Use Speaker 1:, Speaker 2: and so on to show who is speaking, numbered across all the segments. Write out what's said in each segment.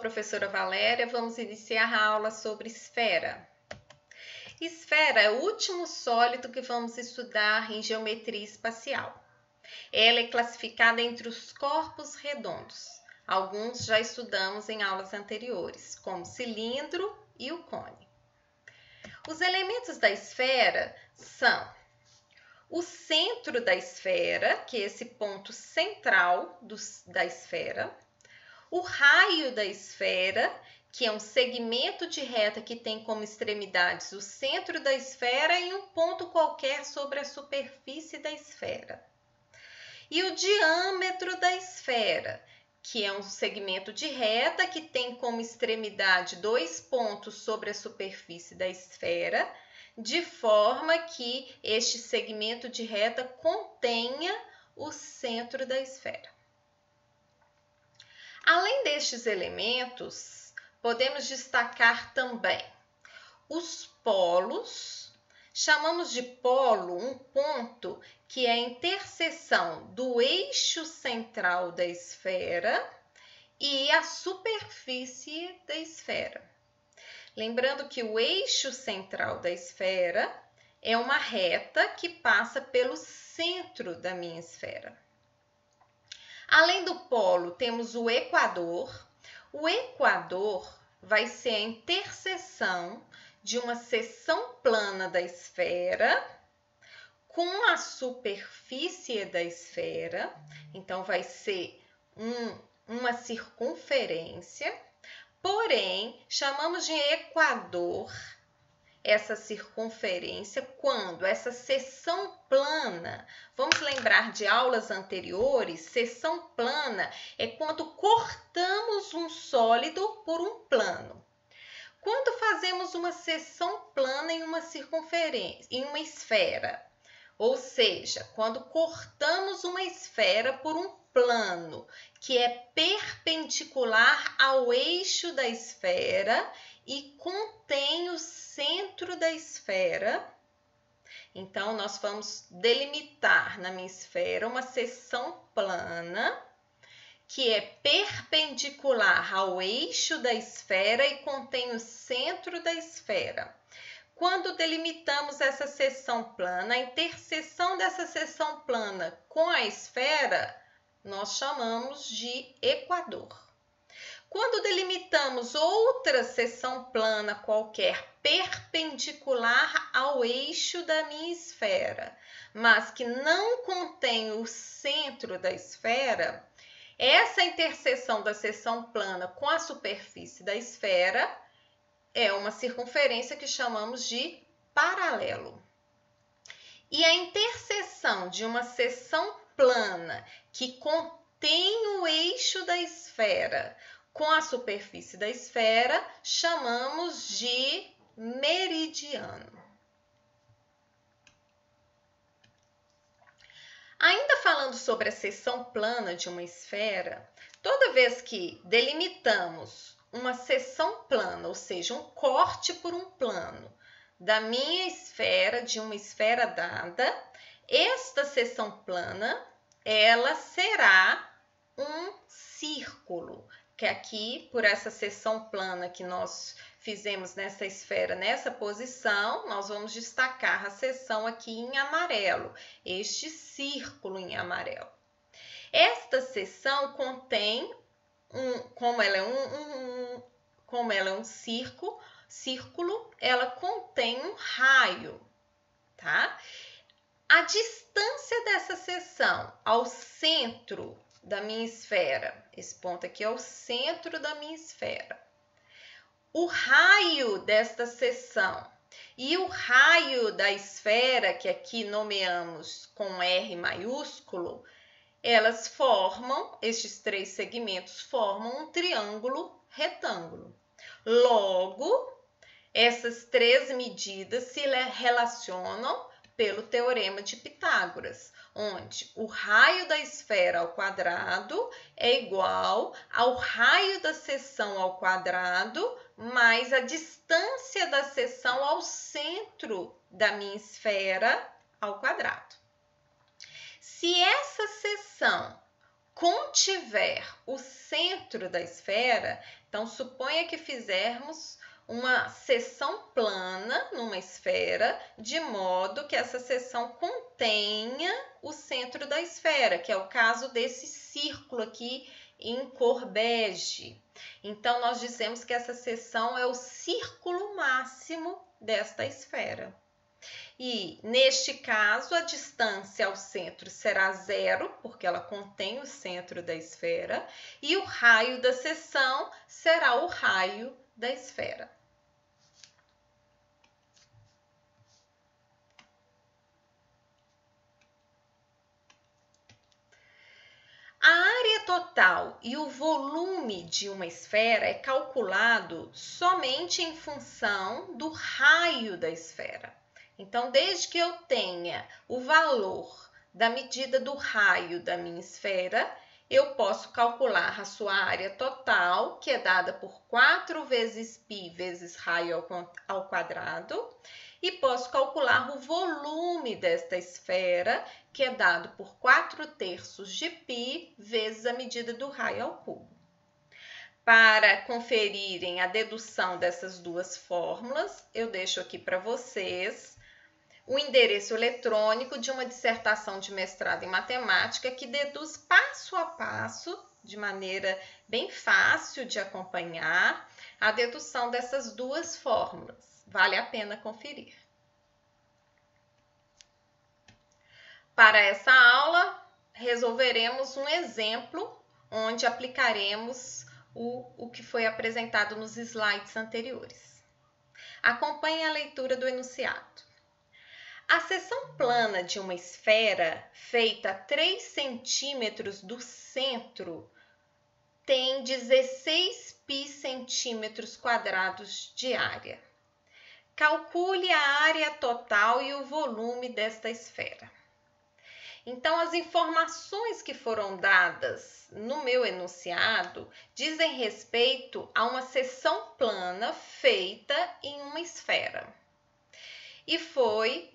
Speaker 1: professora Valéria. Vamos iniciar a aula sobre esfera. Esfera é o último sólido que vamos estudar em geometria espacial. Ela é classificada entre os corpos redondos. Alguns já estudamos em aulas anteriores, como o cilindro e o cone. Os elementos da esfera são o centro da esfera, que é esse ponto central da esfera, o raio da esfera, que é um segmento de reta que tem como extremidades o centro da esfera e um ponto qualquer sobre a superfície da esfera. E o diâmetro da esfera, que é um segmento de reta que tem como extremidade dois pontos sobre a superfície da esfera, de forma que este segmento de reta contenha o centro da esfera. Além destes elementos, podemos destacar também os polos. Chamamos de polo um ponto que é a interseção do eixo central da esfera e a superfície da esfera. Lembrando que o eixo central da esfera é uma reta que passa pelo centro da minha esfera. Além do polo, temos o equador. O equador vai ser a interseção de uma seção plana da esfera com a superfície da esfera. Então, vai ser uma circunferência. Porém, chamamos de equador essa circunferência quando essa seção plana, vamos lembrar de aulas anteriores, seção plana é quando cortamos um sólido por um plano. Quando fazemos uma seção plana em uma circunferência, em uma esfera, ou seja, quando cortamos uma esfera por um plano que é perpendicular ao eixo da esfera e contém o centro da esfera. Então, nós vamos delimitar na minha esfera uma seção plana que é perpendicular ao eixo da esfera e contém o centro da esfera. Quando delimitamos essa seção plana, a interseção dessa seção plana com a esfera, nós chamamos de equador. Quando delimitamos outra seção plana qualquer perpendicular ao eixo da minha esfera, mas que não contém o centro da esfera, essa interseção da seção plana com a superfície da esfera é uma circunferência que chamamos de paralelo. E a interseção de uma seção plana que contém o eixo da esfera com a superfície da esfera, chamamos de meridiano. Ainda falando sobre a seção plana de uma esfera, toda vez que delimitamos uma seção plana, ou seja, um corte por um plano da minha esfera, de uma esfera dada, esta seção plana, ela será um círculo, que aqui, por essa seção plana que nós fizemos nessa esfera, nessa posição, nós vamos destacar a seção aqui em amarelo, este círculo em amarelo. Esta seção contém, como ela é um círculo, ela contém um raio, tá? A distância dessa seção ao centro da minha esfera, esse ponto aqui é o centro da minha esfera. O raio desta seção e o raio da esfera, que aqui nomeamos com R maiúsculo, estes três segmentos formam um triângulo retângulo. Logo, essas três medidas se relacionam pelo teorema de Pitágoras, onde o raio da esfera ao quadrado é igual ao raio da seção ao quadrado mais a distância da seção ao centro da minha esfera ao quadrado. Se essa seção contiver o centro da esfera, Então, suponha que fizermos uma seção plana numa esfera, de modo que essa seção contenha o centro da esfera, que é o caso desse círculo aqui em cor bege. Então, nós dizemos que essa seção é o círculo máximo desta esfera. E, neste caso, a distância ao centro será zero, porque ela contém o centro da esfera, e o raio da seção será o raio da esfera. A área total e o volume de uma esfera é calculado somente em função do raio da esfera. Então, desde que eu tenha o valor da medida do raio da minha esfera, eu posso calcular a sua área total, que é dada por 4 vezes π vezes raio ao quadrado, e posso calcular o volume desta esfera, que é dado por 4/3 de π vezes a medida do raio ao cubo. Para conferirem a dedução dessas duas fórmulas, eu deixo aqui para vocês o endereço eletrônico de uma dissertação de mestrado em matemática que deduz passo a passo, de maneira bem fácil de acompanhar, a dedução dessas duas fórmulas. Vale a pena conferir. Para essa aula, resolveremos um exemplo onde aplicaremos o que foi apresentado nos slides anteriores. Acompanhe a leitura do enunciado. A seção plana de uma esfera feita a 3 centímetros do centro tem 16 π centímetros quadrados de área. Calcule a área total e o volume desta esfera. Então, as informações que foram dadas no meu enunciado dizem respeito a uma seção plana feita em uma esfera. E foi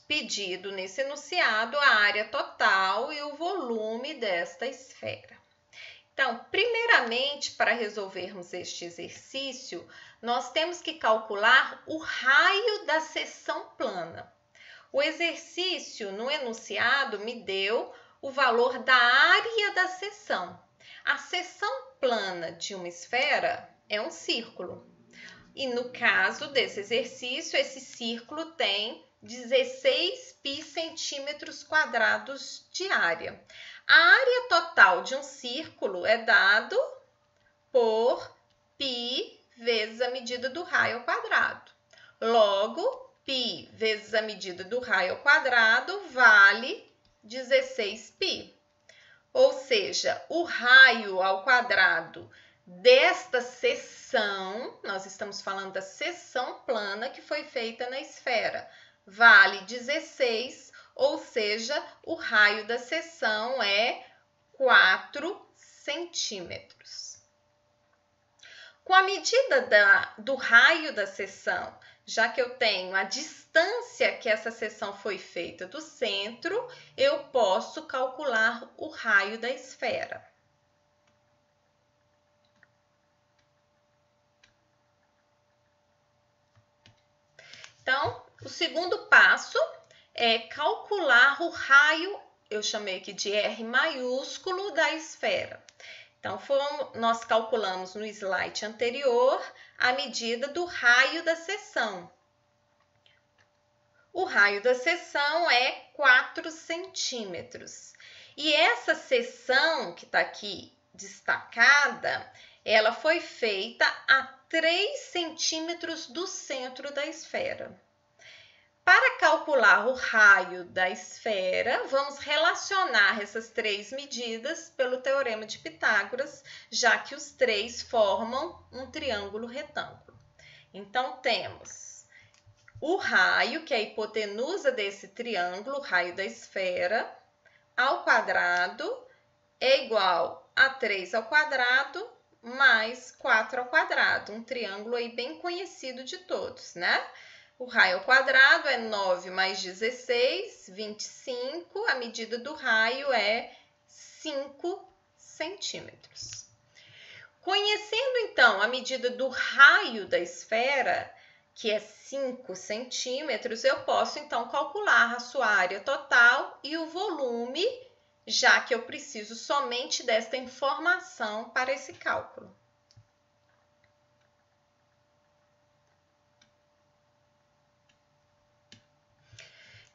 Speaker 1: pedido nesse enunciado a área total e o volume desta esfera. Então, primeiramente, para resolvermos este exercício, nós temos que calcular o raio da seção plana. O exercício no enunciado me deu o valor da área da seção. A seção plana de uma esfera é um círculo. E no caso desse exercício, esse círculo tem 16 π centímetros quadrados de área. A área total de um círculo é dado por π vezes a medida do raio ao quadrado. Logo, π vezes a medida do raio ao quadrado vale 16π. Ou seja, o raio ao quadrado desta seção, nós estamos falando da seção plana que foi feita na esfera, vale 16, ou seja, o raio da seção é 4 centímetros. Com a medida do raio da seção, já que eu tenho a distância que essa seção foi feita do centro, eu posso calcular o raio da esfera. Então, o segundo passo é calcular o raio, eu chamei aqui de R maiúsculo, da esfera. Então, nós calculamos no slide anterior a medida do raio da seção. O raio da seção é 4 centímetros. E essa seção que está aqui destacada, ela foi feita a 3 centímetros do centro da esfera. Para calcular o raio da esfera, vamos relacionar essas 3 medidas pelo teorema de Pitágoras, já que os 3 formam um triângulo retângulo. Então, temos o raio, que é a hipotenusa desse triângulo, o raio da esfera, ao quadrado, é igual a 3 ao quadrado mais 4 ao quadrado, um triângulo aí bem conhecido de todos, né? O raio ao quadrado é 9 mais 16, 25. A medida do raio é 5 centímetros. Conhecendo, então, a medida do raio da esfera, que é 5 centímetros, eu posso, então, calcular a sua área total e o volume, já que eu preciso somente desta informação para esse cálculo.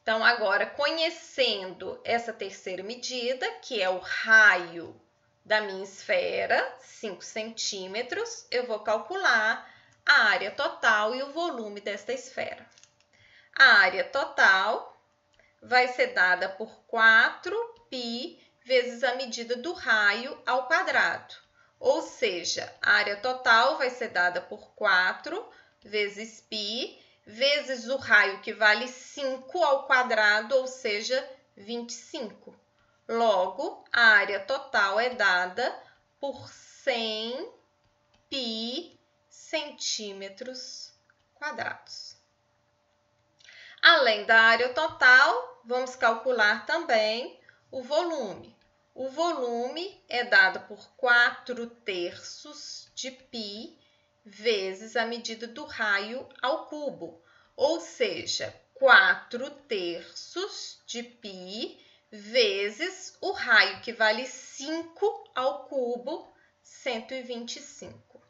Speaker 1: Então, agora, conhecendo essa terceira medida, que é o raio da minha esfera, 5 centímetros, eu vou calcular a área total e o volume desta esfera. A área total vai ser dada por 4π vezes a medida do raio ao quadrado. Ou seja, a área total vai ser dada por 4 vezes π vezes o raio, que vale 5 ao quadrado, ou seja, 25. Logo, a área total é dada por 100π centímetros quadrados. Além da área total, vamos calcular também o volume. O volume é dado por 4/3 de π vezes a medida do raio ao cubo, ou seja, 4/3 de π vezes o raio, que vale 5 ao cubo, 125.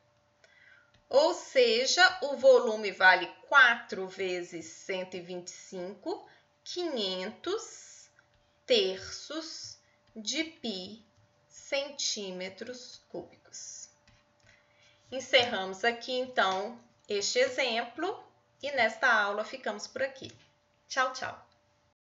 Speaker 1: Ou seja, o volume vale 4 vezes 125, 500/3 de π centímetros cúbicos. Encerramos aqui, então, este exemplo e nesta aula ficamos por aqui. Tchau, tchau!